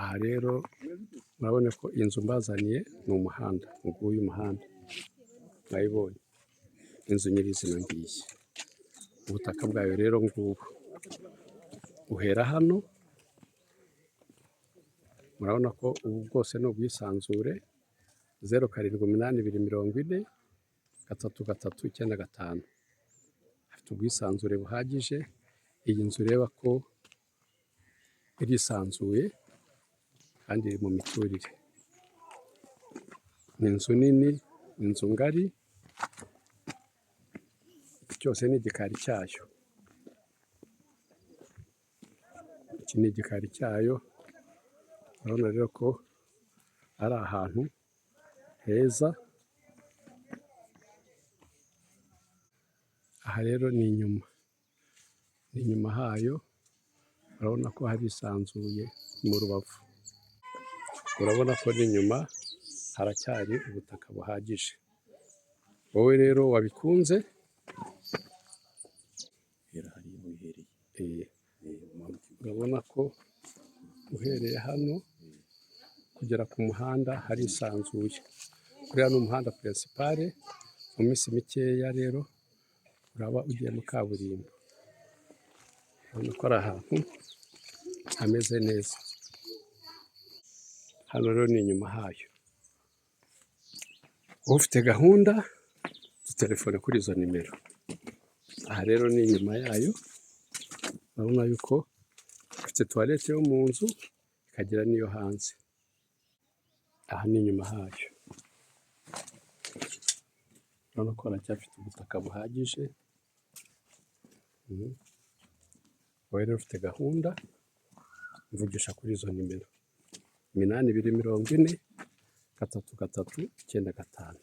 Aha rero murabona ko inzu mbazaniye ni umuhanda, nguyu umuhanda mwayibonye, inzu nyirizina ngiyi, ubutaka bwayo rero ngubu uhera hano, murabona ko ubu bwose ni ubwisanzure, 078240 339, afite ubwisanzure buhagije. Iyi nzu ureba ko irisanzuye kandi iri mu miturire, ni inzu nini, inzu ngari, cyose ni igikari cyayo, iki ni igikari cyayo. Urabona rero ko ari ahantu heza. Aha rero ni inyuma hayo, urabona ko harisanzuye mu rubavu, urabona ko n'inyuma haracyari ubutaka buhagije. Wowe rero wabikunze, urabona ko uhereye hano kugera ku muhanda harisanzuye. Uriya ni umuhanda pirinsipale, mu minsi mikeya rero uraba ugiye mu kaburimbo. Urabona ko ari ahantu hameze neza. Hano rero ni inyuma hayo. Ufite gahunda telefone kuri izo nimero. Aha rero ni inyuma yayo, urabona yuko ifite tuwarete yo mu nzu, ikagira n'iyo hanze. Aha ni inyuma hayo, urabona ko haracyafite ubutaka buhagije. Wowe rero ufite gahunda, mvugisha kuri izo nimero: 8240 339.